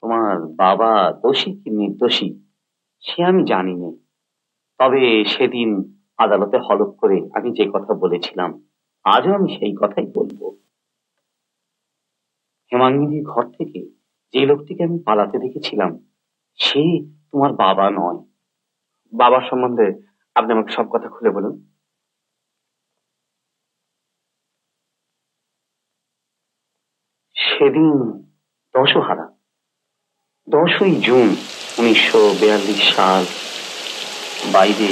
তোমার বাবা দোষী কি নির্দোষী সে আমি জানি না, তবে সেদিন আদালতে হলফ করে আমি যে কথা বলেছিলাম আজও আমি সেই কথাই বলবো। হেমাঙ্গিনীর ঘর থেকে যে লোকটিকে আমি পালাতে দেখেছিলাম সে তোমার বাবা নয়। বাবার সম্বন্ধে আপনি আমাকে সব কথা খুলে বলুন। সেদিন দশহারা 10ই জুন 1942 সাল, বাইরে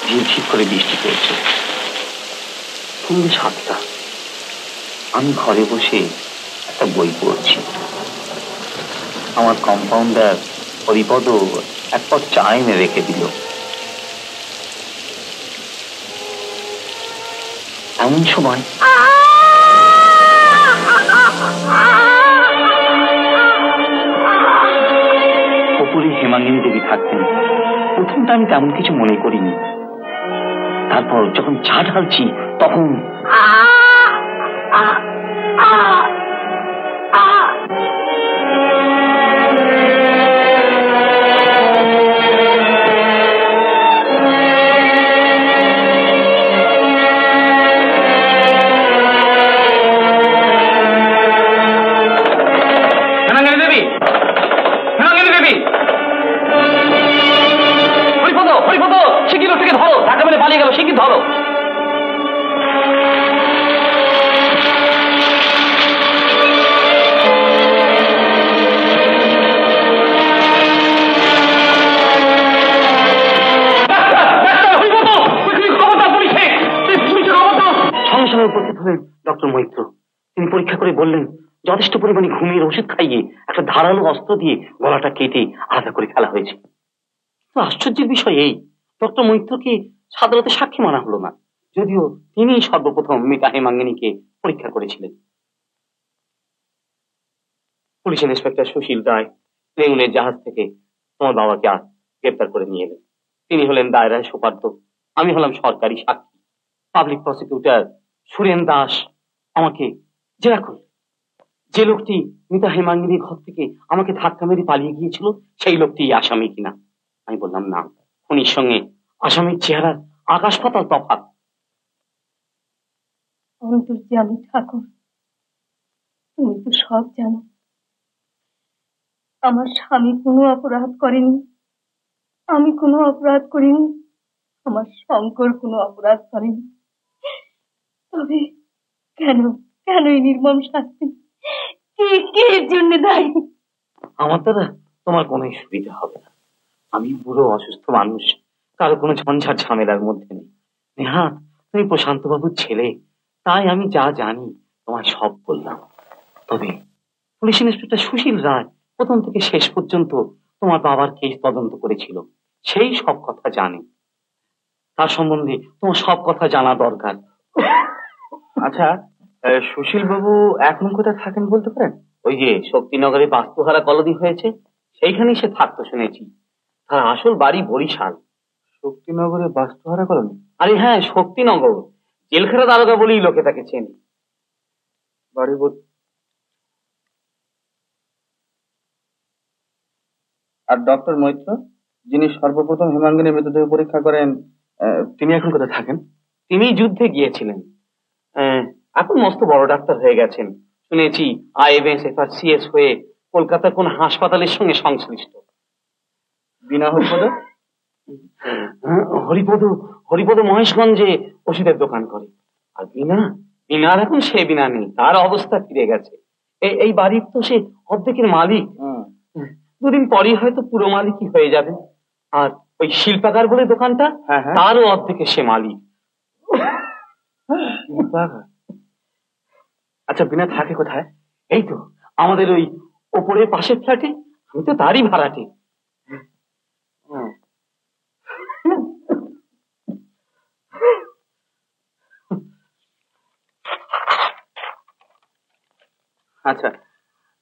ঝিরঝির করে বৃষ্টি পড়ছে। সন্ধ্যে 7টা, আমি ঘরে বসে একটা বই পড়ছি। আমার কম্পাউন্ডার হরিপদ এক পট চা এনে রেখে দিল। এমন সময় উপরে হেমাঙ্গিনী দেবী থাকতেন। প্রথমটা আমি তেমন কিছু মনে করিনি, তারপর যখন চা ঢালছি তখন ডক্টর মৈত্র। তিনি পরীক্ষা করে বললেন যথেষ্ট পরিমাণে ঘুমের ওষুধ খাইয়ে একটা ধারালো অস্ত্র দিয়ে গলাটা কেটে আলাদা করে ফেলা হয়েছে। আশ্চর্যের বিষয় এই, ডক্টর মৈত্রকে আদালতে সাক্ষী মানা হলো না, যদিও তিনি সর্বপ্রথম মিতা হেমাঙ্গিনীকে পরীক্ষা করেছিলেন। পুলিশ ইন্সপেক্টর সুশীল রায় রেঙ্গুনের জাহাজ থেকে তোমার বাবাকে গ্রেপ্তার করে নিয়ে এলেন। তিনি হলেন দায়রায় সুপার্দ, আমি হলাম সরকারি সাক্ষী। পাবলিক প্রসিকিউটর সুরেন দাস আমাকে জেরা করল। যে লোকটি মিতা হেমাঙ্গিনীর ঘর থেকে আমাকে ধাক্কা মেরে পালিয়ে গিয়েছিল সেই লোকটি আসামি কিনা। আমি বললাম না, খুনির সঙ্গে আসামির চেহারার আকাশ পাতাল তফাৎ। অন্তর্যামী ঠাকুর, তুমি তো সব জানো। আমার স্বামী কোনো অপরাধ করেনি, আমি কোনো অপরাধ করিনি, আমার শঙ্কর কোনো অপরাধ করেনি। তবে কেন কেন এই নির্মম শাস্তি? কে জন্য দায়ী? আমার দ্বারা তোমার কোনো সুবিধা হবে না। আমি বুড়ো অসুস্থ মানুষ, কারো কোনো ঝঞ্ঝাট ঝামেলার মধ্যে নেই। নেহা, তুমি প্রশান্ত বাবুর ছেলে, তাই আমি যা জানি তোমায় সব বললাম। তবে পুলিশ ইন্সপেক্টর সুশীল রায় প্রথম থেকে শেষ পর্যন্ত তোমার বাবার কেস তদন্ত করেছিল, সেই সব কথা জানে। তার সম্বন্ধে তোমার সব কথা জানা দরকার। আচ্ছা, সুশীল বাবু এখন কোথায় থাকেন বলতে পারেন? ওই যে শক্তিনগরে বাস্তুহারা কলোনি হয়েছে সেইখানেই সে থাকতো শুনেছি। তার আসল বাড়ি বরিশাল। শক্তিনগরে বাস্তুহারা কলোনি? আরে হ্যাঁ, শক্তিনগর। জেলখানা দারোগা বলেই লোকে তাকে চেনে। বাড়ি আর ডক্টর মৈত্র, যিনি সর্বপ্রথম হেমাঙ্গিনীর মৃতদেহ পরীক্ষা করেন, তিনি এখন কোথায় থাকেন? তিনি যুদ্ধে গিয়েছিলেন, এখন মস্ত বড় ডাক্তার হয়ে গেছেন শুনেছি। আইএমএস এফআর সিএস হয়ে কলকাতার কোন হাসপাতালের সঙ্গে সংশ্লিষ্ট। বিনা হরিপদ? হরিপদ মহেশগঞ্জে ওষুধের দোকান করে। আর বিনার এখন সে বিনা নেই, তার অবস্থা ফিরে গেছে। এই বাড়ির তো সে অর্ধেকের মালিক, দুদিন পরই হয়তো পুরো মালিকই হয়ে যাবে। আর ওই শিল্পাগার বলে দোকানটা, তারও অর্ধেকের সে মালিক। আচ্ছা, বিনা থাকে কোথায়? এই তো আমাদের ওই ওপরের পাশের ফ্ল্যাটে, আমি তো তারই ভাড়াটে। আচ্ছা,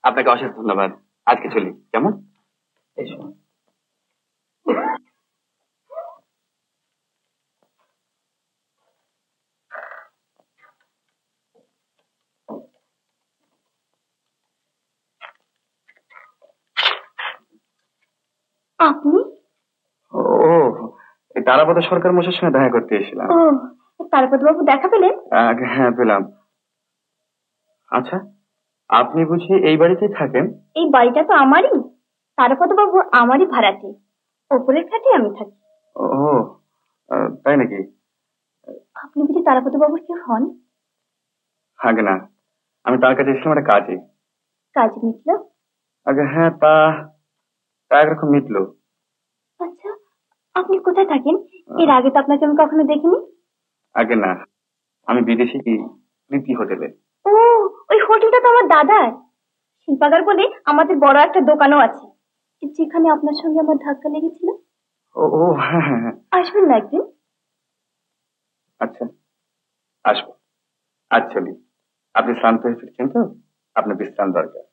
আপনাকে অশেষ ধন্যবাদ। আজকে চলি, কেমন? এসো। আপনি? ও, এই তারাপদ সরকার মশাইয়ের সঙ্গে দেখা করতে এসেছিলাম। ও, তারাপদ বাবু দেখা পেলেন? হ্যাঁ, পেলাম। আচ্ছা, আপনি বুঝি এই বাড়িতেই থাকেন? এই বাড়িটা তো আমারই, তারাপদ বাবু আমারই ভাড়াটে, ওপরের ফ্ল্যাটে আমি থাকি। ও, তাই নাকি? আপনি বুঝি তারাপদ বাবুর কেউ হন? আগে না, আমি তার কাছে এসেছিলাম একটা কাজে। কাজ মিটল? আগে হ্যাঁ, তা একরকম মিটলো। আচ্ছা, আপনি কোথায় থাকেন? এর আগে তো আপনাকে আমি কখনো দেখিনি। আগে না, আমি বিদেশি প্রীতি হোটেলে। ও, ওই হোটেলটা তো আমার দাদার, শিল্পাগার বলে আমাদের বড় একটা দোকানও আছে, যেখানে আপনার সঙ্গে আমার ধাক্কা লেগেছিল। ও হ্যাঁ হ্যাঁ। আসবেন না একদিন? আচ্ছা, আসবো। আজ চলি, আপনি শ্রান্ত হয়ে ফিরছেন তো, আপনার বিশ্রাম দরকার।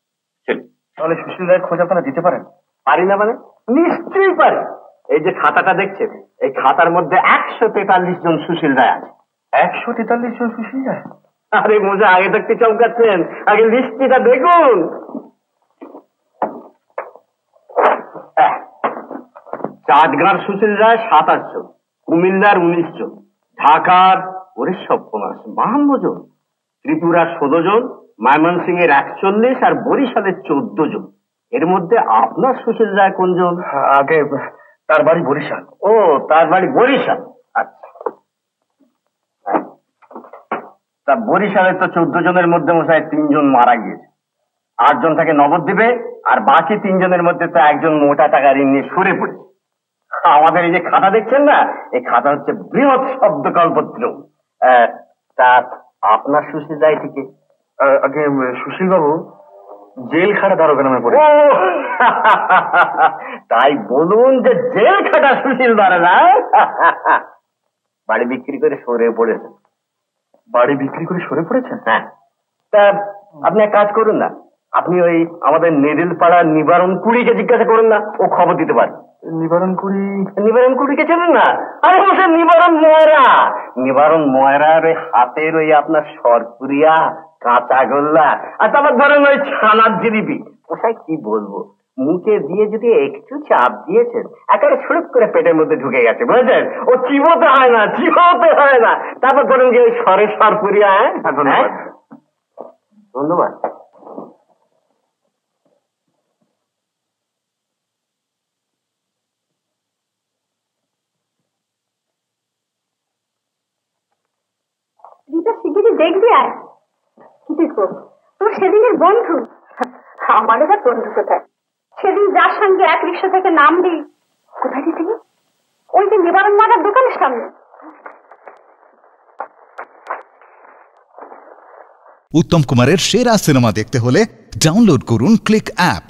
চলি। তাহলে সুশীল রায়ের খোঁজ আপনারা দিতে পারেন? পারি না মানে? নিশ্চয়ই পারি। এই যে খাতাটা দেখছেন, এই খাতার মধ্যে 143 জন সুশীল রায় আছে। 143 জন সুশীল রায়? আরে মজা, আগে থাকতে চমকাচ্ছেন, আগে লিস্টটা দেখুন। চাটগাঁর সুশীল রায় 27 জন, কুমিল্লার 19 জন, ঢাকার 52 জন, ত্রিপুরার 16 জন, ময়মনসিংহের 41 আর বরিশালের 14 জন। এর মধ্যে আপনার সুশীল রায় কোনজন? আগে তার বাড়ি বরিশাল। ও, তার বাড়ি বরিশাল। আচ্ছা, তা বরিশালে তো 14 জনের মধ্যে মশাই 3 জন মারা গিয়েছে, 8 জন থাকে নবদ্বীপে, আর বাকি 3 জনের মধ্যে তো একজন মোটা টাকা ঋণ নিয়ে সরে পড়েছে। আমাদের এই যে খাতা দেখছেন না, এই খাতা হচ্ছে বৃহৎ শব্দকল্পত্র। তা আপনার সুশীল রায় থেকে? আগে সুশীল বাবু জেল খাটা দারোগা নামে পড়ে। তাই বলুন যে জেল খাটা সুশীল দারোগা। বাড়ি বিক্রি করে সরে পড়েছেন। বাড়ি বিক্রি করে সরে পড়েছেন? হ্যাঁ। তা আপনি এক কাজ করুন না, আপনি ওই আমাদের নেদিল পাড়ার নিবারণ কুড়িকে জিজ্ঞাসা করুন না, ও খবর দিতে পারে। নিবারণ কুড়িকে চেনেন না? আরে বসে নিবারণ ময়রার ওই হাতের ওই আপনার সরপুরিয়া, কাঁচা গোল্লা, আর তারপর ধরেন ওই ছানার জিলিপি, ওটাই কি বলবো, মুখে দিয়ে যদি একটু চাপ দিয়েছেন, একেবারে সুরুপ করে পেটের মধ্যে ঢুকে গেছে, বুঝেছেন? ও চিবোতে হয় না। তারপর ধরেন যে ওই সরপুরিয়া। ধন্যবাদ। রিতা, শিগগিরই দেখবি। আর কি দেখবো? তোর সেদিনের বন্ধু। আমার এবার বন্ধু কোথায়? সেদিন যার সঙ্গে এক রিক্সা থেকে নামলি, কোথায় গেছিলি? ওই যে নিবারণ মাদার দোকানের সামনে। উত্তম কুমারের সেরা সিনেমা দেখতে হলে ডাউনলোড করুন ক্লিক অ্যাপ।